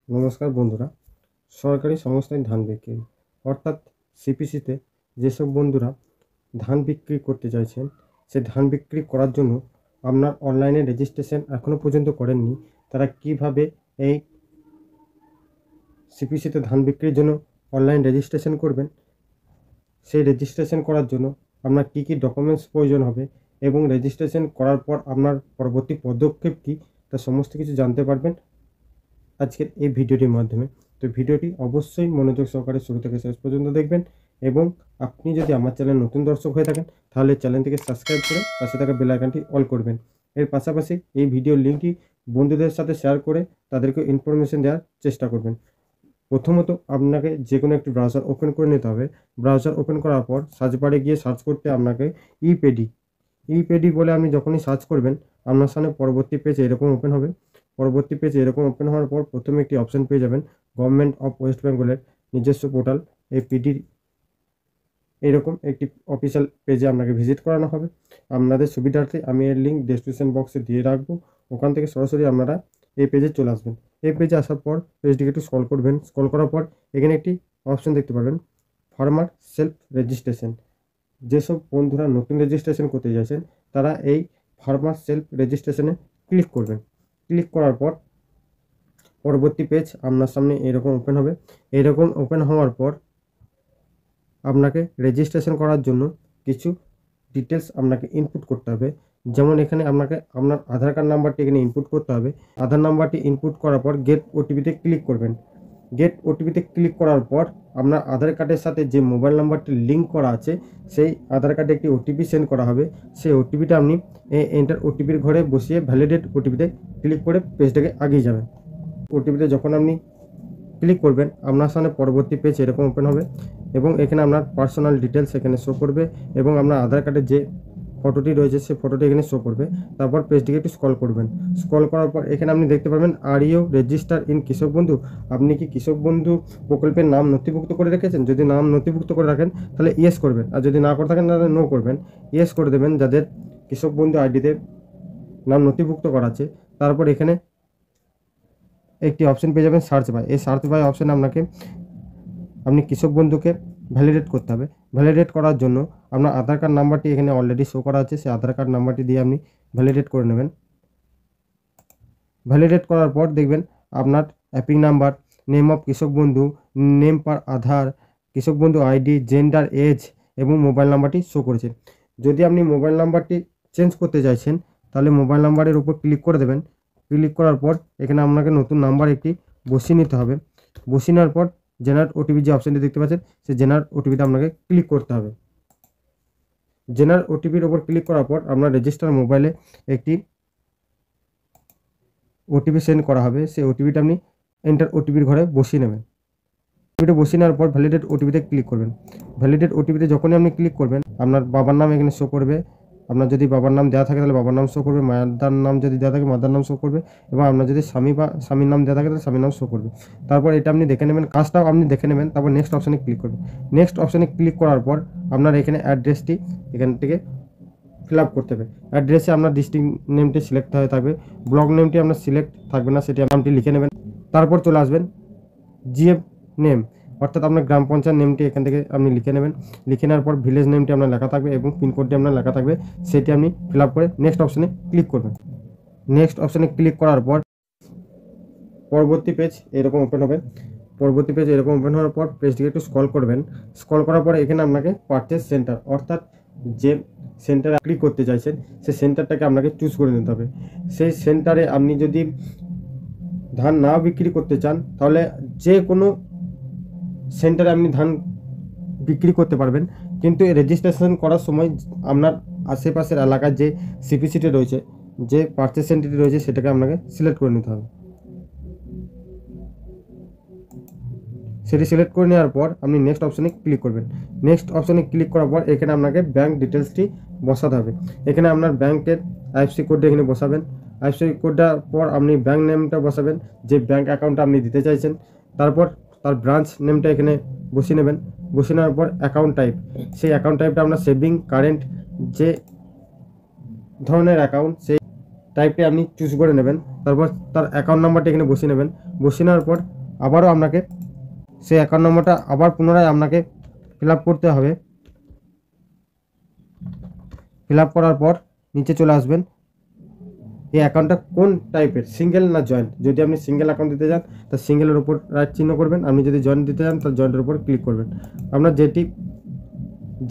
নমস্কার বন্ধুরা। সরকারি সংস্থায় ধান বিক্রি অর্থাৎ সিপিসিতে যেসব বন্ধুরা ধান বিক্রি করতে চাইছেন, সে ধান বিক্রি করার জন্য আপনার অনলাইনে রেজিস্ট্রেশন এখনও পর্যন্ত করেননি, তারা কিভাবে এই সিপিসিতে ধান বিক্রির জন্য অনলাইন রেজিস্ট্রেশন করবেন, সেই রেজিস্ট্রেশন করার জন্য আপনার কী কী ডকুমেন্টস প্রয়োজন হবে এবং রেজিস্ট্রেশন করার পর আপনার পরবর্তী পদক্ষেপ কী, তা সমস্ত কিছু জানতে পারবেন আজকের এই ভিডিওটির মাধ্যমে। তো ভিডিওটি অবশ্যই মনোযোগ সহকারে শুরু থেকে শেষ পর্যন্ত দেখবেন এবং আপনি যদি আমার চ্যানেল নতুন দর্শক হয়ে থাকেন তাহলে চ্যানেলটিকে সাবস্ক্রাইব করে পাশে থাকা বেল আইকনটি অল করবেন। এর পাশাপাশি এই ভিডিওর লিঙ্কটি বন্ধুদের সাথে শেয়ার করে তাদেরকে ইনফরমেশন দেওয়ার চেষ্টা করবেন। প্রথমত আপনাকে যে কোনো একটি ব্রাউজার ওপেন করে নিতে হবে। ব্রাউজার ওপেন করার পর সার্চ বারে গিয়ে সার্চ করতে আপনাকে ইপেডি বলে আপনি যখনই সার্চ করবেন আপনার সামনে পরবর্তী পেজ এরকম ওপেন হবে। পরবর্তী পেজ এরকম ওপেন হওয়ার পর প্রথমে একটি অপশন পেয়ে যাবেন গভর্নমেন্ট অফ ওয়েস্ট বেঙ্গলের নিজস্ব পোর্টাল। এই পিডির এরকম একটি অফিসিয়াল পেজে আপনাকে ভিজিট করানো হবে। আপনাদের সুবিধার্থে আমি এর লিঙ্ক ডেসক্রিপশন বক্সে দিয়ে রাখবো, ওখান থেকে সরাসরি আপনারা এই পেজে চলে আসবেন। এই পেজে আসার পর পেজটিকে একটু স্ক্রল করবেন। স্ক্রল করার পর এখানে একটি অপশন দেখতে পারবেন ফার্মার সেলফ রেজিস্ট্রেশন। যেসব বন্ধুরা নতুন রেজিস্ট্রেশন করতে চাইছেন তারা এই ফার্মার সেলফ রেজিস্ট্রেশনে ক্লিক করবেন। ক্লিক করার পর পরবর্তী পেজ আপনার সামনে এরকম ওপেন হবে। এরকম ওপেন হওয়ার পর আপনাকে রেজিস্ট্রেশন করার জন্য কিছু ডিটেলস আপনাকে ইনপুট করতে হবে। যেমন এখানে আপনাকে আপনার আধার কার্ড নাম্বারটি এখানে ইনপুট করতে হবে। আধার নাম্বারটি ইনপুট করার পর গেট ওটিপিতে ক্লিক করবেন। গেট ওটিপিতে ক্লিক করার পর আপনার আধার কার্ডের সাথে যে মোবাইল নাম্বারটি লিঙ্ক করা আছে সেই আধার কার্ডে একটি ওটিপি সেন্ড করা হবে। সেই ওটিপিটা আপনি এন্টার ওটিপির ঘরে বসিয়ে ভ্যালিডেট ওটিপিতে ক্লিক করে পেজটাকে এগিয়ে যাবেন। ওটিপিতে যখন আপনি ক্লিক করবেন আপনার সামনে পরবর্তী পেজ এরকম ওপেন হবে এবং এখানে আপনার পার্সোনাল ডিটেলস এখানে শো করবে এবং আপনার আধার কার্ডের যে ফটোটি রয়েছে সেই ফটোটি এখানে শো করবে। তারপর পেজটিকে একটু স্ক্রল করবেন। স্ক্রল করার পর এখানে আপনি দেখতে পাবেন আর ইউ রেজিস্টার ইন কৃষক বন্ধু। আপনি কি কৃষক বন্ধু প্রকল্পের নাম নথিভুক্ত করে রেখেছেন? যদি নাম নথিভুক্ত করে রাখেন তাহলে ইয়েস করবেন, আর যদি না করে থাকেন তাহলে নো করবেন। ইয়েস করে দেবেন যাদের কৃষক বন্ধু আইডিতে নাম নথিভুক্ত করা আছে। তারপর এখানে একটি অপশন পেয়ে যাবেন সার্চ বাই। এই সার্চ বাই অপশানে আপনি কৃষক বন্ধুকে ভ্যালিডেট করতে হবে। ভ্যালিডেট করার জন্য আপনার আধার কার্ড নাম্বারটি এখানে অলরেডি শো করা আছে, সেই আধার কার্ড নাম্বারটি দিয়ে আপনি ভ্যালিডেট করে নেবেন। ভ্যালিডেট করার পর দেখবেন আপনার অ্যাপিং নাম্বার, নেম অফ কৃষক বন্ধু, নেম পার আধার, কৃষক বন্ধু আইডি, জেন্ডার, এজ এবং মোবাইল নাম্বারটি শো করেছে। যদি আপনি মোবাইল নাম্বারটি চেঞ্জ করতে চাইছেন তাহলে মোবাইল নাম্বারের উপর ক্লিক করে দেবেন। ক্লিক করার পর এখানে আপনাকে নতুন নাম্বার একটি বসিয়ে নিতে হবে। বসিয়ে নেওয়ার পর জেনারেট ওটিপি যে অপশানটি দেখতে পাচ্ছেন সেই জেনারেট ওটিপিতে আপনাকে ক্লিক করতে হবে। জেনারেট ওটিপির ওপর ক্লিক করার পর আপনার রেজিস্টার মোবাইলে একটি ওটিপি সেন্ড করা হবে। সেই ওটিপিটা আপনি এন্টার ওটিপির ঘরে বসিয়ে নেবেন। ওটিপিটা বসিয়ে নেওয়ার পর ভ্যালিডেট ওটিপিতে ক্লিক করবেন। ভ্যালিডেট ওটিপিতে যখনই আপনি ক্লিক করবেন আপনার বাবার নাম এখানে শো করবে। আপনার যদি বাবার নাম দেওয়া থাকে তাহলে বাবার নাম শো করবে, মাদার নাম যদি দেওয়া থাকে মাদার নাম শো করবে এবং আপনার যদি স্বামী বা স্বামীর নাম দেওয়া থাকে তাহলে স্বামীর নাম শো করবে। তারপর এটা আপনি দেখে নেবেন, কাজটাও আপনি দেখে নেবেন। তারপর নেক্সট অপশানে ক্লিক করবেন। নেক্সট অপশানে ক্লিক করার পর আপনার এখানে অ্যাড্রেসটি এখান থেকে ফিল আপ করতে হবে। অ্যাড্রেসে আপনার ডিস্ট্রিক্ট নেমটি সিলেক্ট হয়ে থাকবে, ব্লক নেমটি আপনার সিলেক্ট থাকবে না, সেটি নামটি লিখে নেবেন। তারপর চলে আসবেন জিএফ নেম অর্থাৎ আপনার গ্রাম পঞ্চায়েত নেমটি এখান থেকে আপনি লিখে নেবেন। লিখে নেওয়ার পর ভিলেজ নেমটি আপনার লেখা থাকবে এবং পিনকোডটি আপনার লেখা থাকবে, সেটি আপনি ফিল আপ করে নেক্সট অপশানে ক্লিক করবেন। নেক্সট অপশানে ক্লিক করার পর পরবর্তী পেজ এরকম ওপেন হবে। পরবর্তী পেজ এরকম ওপেন হওয়ার পর পেজটিকে একটু স্ক্রল করবেন। স্ক্রল করার পর এখানে আপনাকে পারচেস সেন্টার অর্থাৎ যে সেন্টারে বিক্রি করতে চাইছেন সেই সেন্টারটাকে আপনাকে চুজ করে নিতে হবে। সেই সেন্টারে আপনি যদি ধান না বিক্রি করতে চান তাহলে যে কোনো সেন্টারে আপনি ধান বিক্রি করতে পারবেন, কিন্তু রেজিস্ট্রেশন করার সময় আপনার আশেপাশের এলাকার যে সিপিসিটি রয়েছে, যে পারচেস সেন্টারটি রয়েছে সেটাকে আপনাকে সিলেক্ট করে নিতে হবে। সেটি সিলেক্ট করে নেওয়ার পর আপনি নেক্সট অপশানে ক্লিক করবেন। নেক্সট অপশানে ক্লিক করার পর এখানে আপনাকে ব্যাঙ্ক ডিটেলসটি বসাতে হবে। এখানে আপনার ব্যাংকের আইএফএসসি কোডটা এখানে বসাবেন। আইএফএসসি কোডটার পর আপনি ব্যাঙ্ক নেমটা বসাবেন, যে ব্যাঙ্ক অ্যাকাউন্টটা আপনি দিতে চাইছেন। তারপর তার ব্রাঞ্চ নেমটা এখানে বসিয়ে নেবেন। বসিয়ে নেওয়ার পর অ্যাকাউন্ট টাইপ, সেই অ্যাকাউন্ট টাইপটা আপনার সেভিং, কারেন্ট যে ধরনের অ্যাকাউন্ট সেই টাইপে আপনি চুজ করে নেবেন। তারপর তার অ্যাকাউন্ট নাম্বারটা এখানে বসিয়ে নেবেন। বসিয়ে নেওয়ার পর আবারও আপনাকে সেই অ্যাকাউন্ট নম্বরটা আবার পুনরায় আপনাকে ফিল আপ করতে হবে। ফিল আপ করার পর নিচে চলে আসবেন। এই অ্যাকাউন্টটা কোন টাইপের, সিঙ্গেল না জয়েন্ট। যদি আপনি সিঙ্গেল অ্যাকাউন্ট দিতে চান তা সিঙ্গেলের উপর রাইট চিহ্ন করবেন, আপনি যদি জয়েন্ট দিতে চান তাহলে জয়েন্টের উপর ক্লিক করবেন। আপনার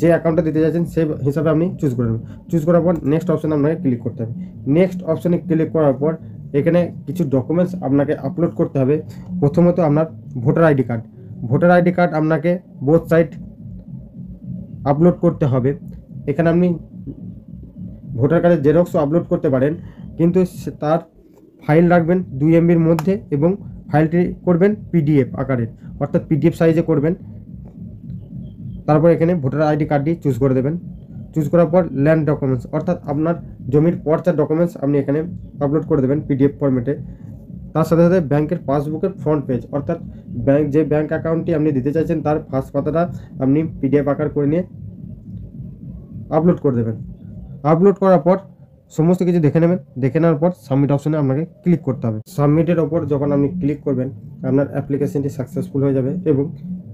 যে অ্যাকাউন্টটা দিতে চাইছেন সেই হিসাবে আপনি চুজ করে নেবেন। চুজ করার পর নেক্সট অপশানে আপনাকে ক্লিক করতে হবে। নেক্সট অপশানে ক্লিক করার পর এখানে কিছু ডকুমেন্টস আপনাকে আপলোড করতে হবে। প্রথমত আপনার voter ID card. Voter ID card আপনাকে বোথ সাইড আপলোড করতে হবে। এখানে আপনি ভোটার কার্ডের জেরক্সও আপলোড করতে পারেন, কিন্তু তার ফাইল রাখবেন 2 MBর মধ্যে এবং ফাইলটি করবেন PDF আকারের, অর্থাৎ PDF সাইজে করবেন। তারপর এখানে ভোটার আইডি কার্ডটি চুজ করে দেবেন। চুজ করার পর ল্যান্ড ডকুমেন্টস, অর্থাৎ আপনার জমির পর্চার ডকুমেন্টস আপনি এখানে আপলোড করে দেবেন PDF ফরম্যাটে। তার সাথে সাথে ব্যাংকের পাসবুকের ফ্রন্ট পেজ, অর্থাৎ ব্যাংক অ্যাকাউন্টটি আপনি দিতে চাইছেন তার ফার্স্ট পাতাটা আপনি PDF আকার করে নিয়ে আপলোড করে দেবেন। আপলোড করার পর সমস্ত কিছু দেখে নেবেন। দেখে নেওয়ার পর সাবমিট অপশনে আপনাকে ক্লিক করতে হবে। সাবমিটের ওপর যখন আপনি ক্লিক করবেন আপনার অ্যাপ্লিকেশনটি সাকসেসফুল হয়ে যাবে এবং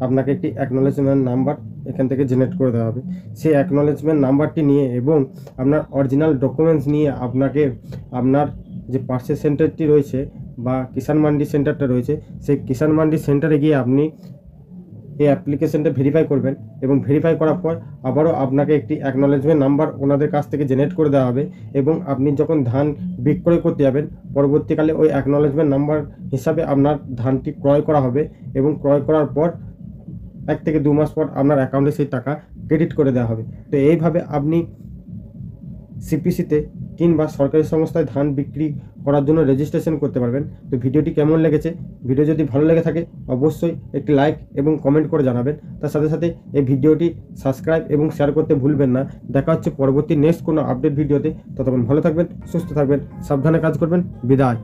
আপনাকে একটি অ্যাকনলেজমেন্ট নাম্বার এখান থেকে জেনারেট করে দেওয়া হবে। সেই অ্যাকনলেজমেন্ট নাম্বারটি নিয়ে এবং আপনার অরিজিনাল ডকুমেন্টস নিয়ে আপনাকে আপনার যে পার্সেল সেন্টারটি রয়েছে বা কিষাণ মান্ডি সেন্টারটা রয়েছে, সেই কিষাণ মান্ডি সেন্টারে গিয়ে আপনি এই অ্যাপ্লিকেশনটা ভেরিফাই করবেন এবং ভেরিফাই করার পর আবারও আপনাকে একটি অ্যাকনলেজমেন্ট নাম্বার ওনাদের কাছ থেকে জেনারেট করে দেওয়া হবে এবং আপনি যখন ধান বিক্রয় করতে যাবেন পরবর্তীকালে ওই অ্যাকনলেজমেন্ট নাম্বার হিসাবে আপনার ধানটি ক্রয় করা হবে এবং ক্রয় করার পর 1 থেকে 2 মাস পর আপনার অ্যাকাউন্টে সেই টাকা ক্রেডিট করে দেওয়া হবে। তো এইভাবে আপনি CPCতে কিংবা সরকারি সংস্থায় ধান বিক্রি করার জন্য রেজিস্ট্রেশন করতে পারবেন। তো ভিডিওটি কেমন লেগেছে, ভিডিও যদি ভালো লেগে থাকে অবশ্যই একটি লাইক এবং কমেন্ট করে জানাবেন। তার সাথে সাথে এই ভিডিওটি সাবস্ক্রাইব এবং শেয়ার করতে ভুলবেন না। দেখা হচ্ছে পরবর্তী নেক্সট কোনো আপডেট ভিডিওতে। ততক্ষণ ভালো থাকবেন, সুস্থ থাকবেন, সাবধানে কাজ করবেন। বিদায়।